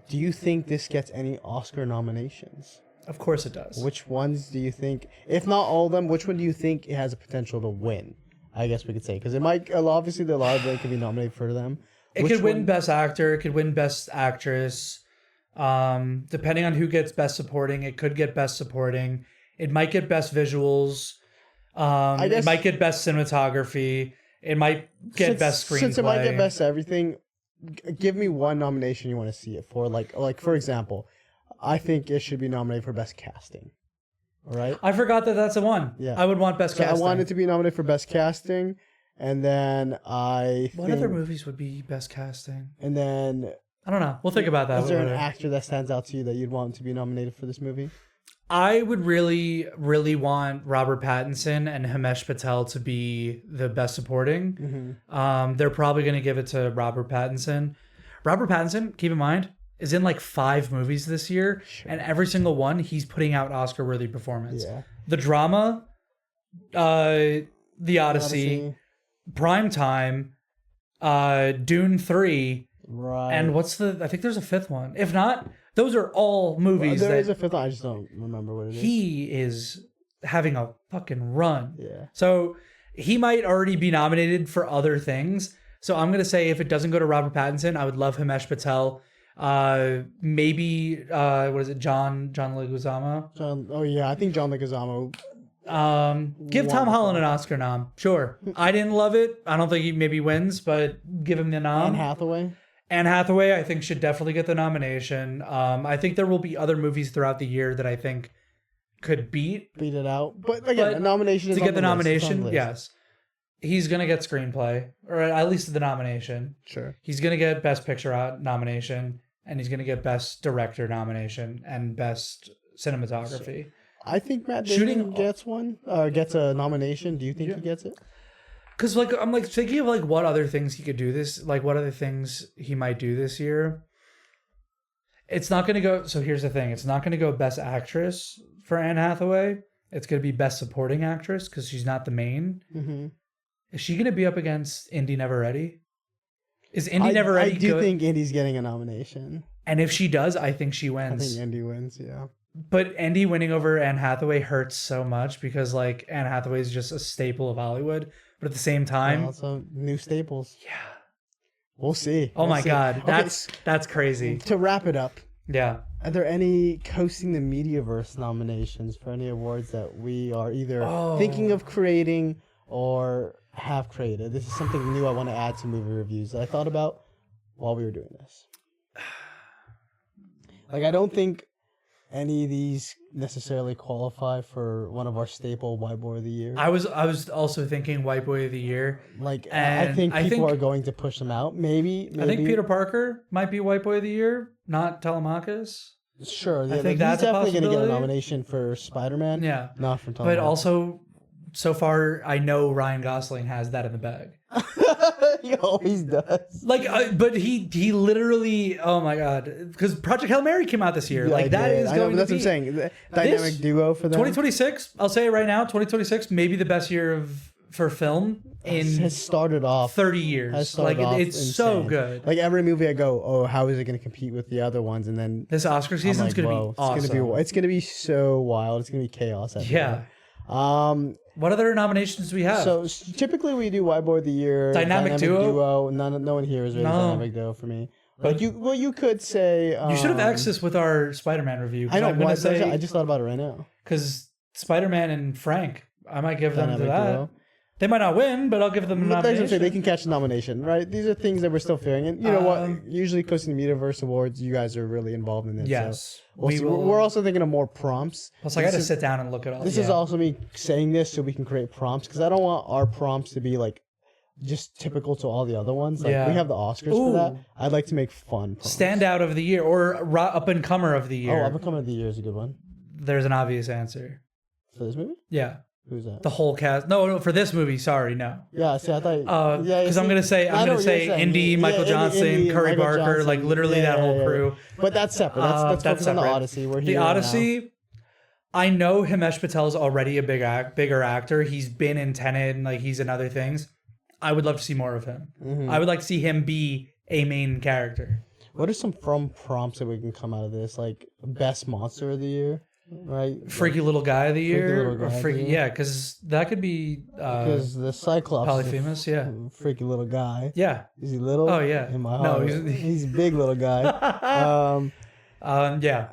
Do you think this gets any Oscar nominations? Of course it does. Which ones do you think, if not all of them, which one do you think it has a potential to win? I guess we could say, because it might, obviously a lot of them could be nominated for them. It could win Best Actor, it could win Best Actress. Depending on who gets Best Supporting, it could get Best Supporting. It might get Best Visuals. It might get Best Cinematography. It might get Best Screenplay. Since it might get Best Everything, give me one nomination you want to see it for. Like for example, I think it should be nominated for Best Casting. All right. I forgot that that's a one. Yeah. I would want Best Casting. I want it to be nominated for Best Casting, and then what other movies would be Best Casting? And then I don't know. We'll think about that. Is there an actor that stands out to you that you'd want to be nominated for this movie? I would really, really want Robert Pattinson and Himesh Patel to be the Best Supporting. Mm-hmm. They're probably going to give it to Robert Pattinson. Robert Pattinson, keep in mind, is in like 5 movies this year, and every single one he's putting out Oscar-worthy performance. Yeah. The Drama, The Odyssey, Prime Time, Dune 3, right? And I think there's a 5th one. If not, those are all movies. There is a 5th one. I just don't remember what it is. He is having a fucking run. Yeah. So he might already be nominated for other things. So I'm gonna say if it doesn't go to Robert Pattinson, I would love Himesh Patel. Maybe what is it, John Leguizamo? I think John Leguizamo. Give Tom Holland an Oscar nom. Sure. I didn't love it. I don't think he maybe wins, but give him the nom. Anne Hathaway, I think, should definitely get the nomination. I think there will be other movies throughout the year that I think could beat it out. But again, a nomination is to get the nomination. Yes. He's going to get screenplay, or at least the nomination. Sure. He's going to get Best Picture nomination, and he's going to get Best Director nomination and Best Cinematography. So, I think Matt Damon gets a nomination. Do you think he gets it? Because I'm thinking of what other things he could do what other things he might do this year. It's not going to go. So here's the thing: it's not going to go Best Actress for Anne Hathaway. It's going to be Best Supporting Actress because she's not the main. Mm-hmm. Is she gonna be up against Indy Never Ready? Is Indy Never Ready? I do think Indy's getting a nomination. And if she does, I think she I wins. think Indy wins, yeah. But Indy winning over Anne Hathaway hurts so much because like Anne Hathaway is just a staple of Hollywood. But at the same time, also new staples. Yeah. We'll see. Oh my God, that's crazy. To wrap it up, yeah. Are there any coasting the Mediaverse nominations for any awards that we are either thinking of creating or have created? This is something new I want to add to movie reviews that I thought about while we were doing this. Like, I don't think any of these necessarily qualify for one of our staple White Boy of the Year. I was also thinking White Boy of the Year. Like, I think people are going to push them out. Maybe. I think Peter Parker might be White Boy of the Year, not Telemachus. Sure. Yeah, I think that's he's definitely going to get a nomination for Spider-Man. Yeah. Not from Telemachus. But also, so far, I know Ryan Gosling has that in the bag. He always does. Like, but he literally, oh my God, because Project Hail Mary came out this year. Yeah, like that is going that's to what I'm saying. The dynamic duo for them. 2026. I'll say it right now. 2026, maybe the best year for film has started off 30 years. Like it's insane. So good. Like every movie I go, oh, how is it going to compete with the other ones? And then this Oscar season is going to be awesome. It's going to be so wild. It's going to be chaos. Yeah. What other nominations do we have? So typically we do White Boy of the Year, Dynamic duo. No one here is really dynamic duo for me. But you could say you should have asked this with our Spider-Man review. I don't want to say. I just thought about it right now. Because Spider-Man and Frank, I might give them to that. Duo. They might not win, but I'll give them a nomination. They can catch a nomination, right? These are things that we're still figuring. And you know what? Usually, Coasting the Mediaverse Awards, you guys are really involved in it. Yes. So we're also thinking of more prompts. Plus, I got to sit down and look at all this. This is also me saying this so we can create prompts, because I don't want our prompts to be like just typical to all the other ones. Like we have the Oscars for that. I'd like to make fun prompts. Standout of the year or up and comer of the year. Oh, up and comer of the year is a good one. There's an obvious answer. For this movie? Yeah. Who's that? The whole cast. No, for this movie. Sorry, no. Yeah, see, I thought. Because I'm gonna say Indy, Michael Johnson, Curry Barker, like literally that whole crew. But that's separate. That's focused on the Odyssey. We're here the Odyssey. I know Himesh Patel is already a bigger actor. He's been in Tenet and like he's in other things. I would love to see more of him. Mm-hmm. I would like to see him be a main character. What are some prompts that we can come out of this? Like best monster of the year. Right, freaky little guy of the year, because that could be because the Cyclops Polyphemus, freaky little guy. Yeah, is he little? Oh yeah, in my heart. No, he's a big little guy. Yeah,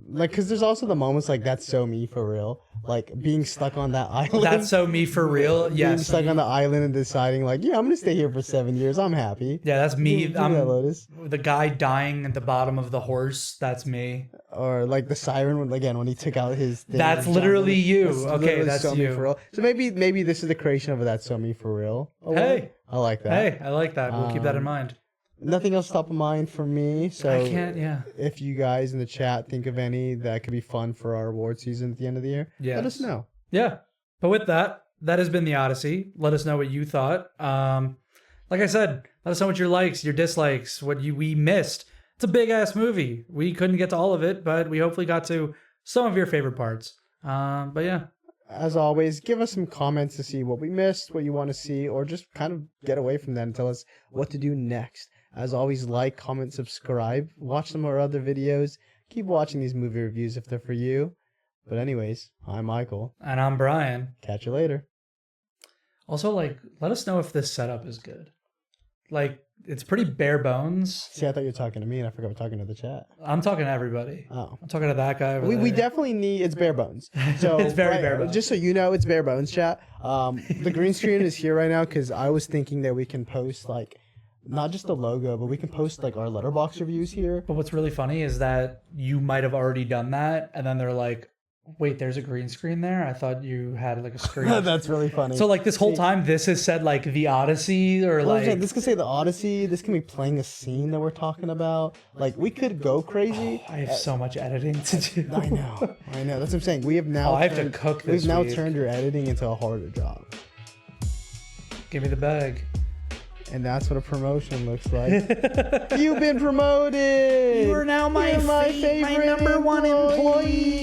like because there's also the moments like that's so me for real. Like being stuck on that island. That's so me for real. Yes. Being stuck on the island and deciding like, yeah, I'm gonna stay here for 7 years. I'm happy. Yeah, that's me. I'm Lotus. The guy dying at the bottom of the horse. That's me. Or like the siren when he took out his thing. That's literally you. Okay, that's so you. Me for real. So maybe this is the creation of That's So Me for Real. Hey, I like that. Hey, I like that. We'll keep that in mind. Nothing else top of mind for me. So I can't. Yeah. If you guys in the chat think of any that could be fun for our award season at the end of the year, let us know. Yeah. But with that has been the Odyssey. Let us know what you thought. Like I said, let us know what your likes, your dislikes, what we missed. It's a big ass movie. We couldn't get to all of it, but we hopefully got to some of your favorite parts. But yeah. As always, give us some comments to see what we missed, what you want to see, or just kind of get away from that and tell us what to do next. As always, like, comment, subscribe, watch some of our other videos. Keep watching these movie reviews if they're for you. But anyways, I'm Michael. And I'm Brian. Catch you later. Also, like, let us know if this setup is good. Like, it's pretty bare bones. See, I thought you were talking to me and I forgot we're talking to the chat. I'm talking to everybody. Oh. I'm talking to that guy over there. We definitely need, it's bare bones. So it's very bare bones. Just so you know, it's bare bones, chat. The green screen is here right now because I was thinking that we can post, like, not just the logo, but we can post like our Letterboxd reviews here. But what's really funny is that you might have already done that, and then they're like, wait, there's a green screen there? I thought you had like a screen. That's really funny. So like this whole time, this has said like the Odyssey or like... This could say the Odyssey. This can be playing a scene that we're talking about. Like we could go crazy. I have so much editing to do. I know. That's what I'm saying. We have now... I have to cook this We've now turned your editing into a harder job. Give me the bag. And that's what a promotion looks like. You've been promoted. You are now my favorite, my number one employee.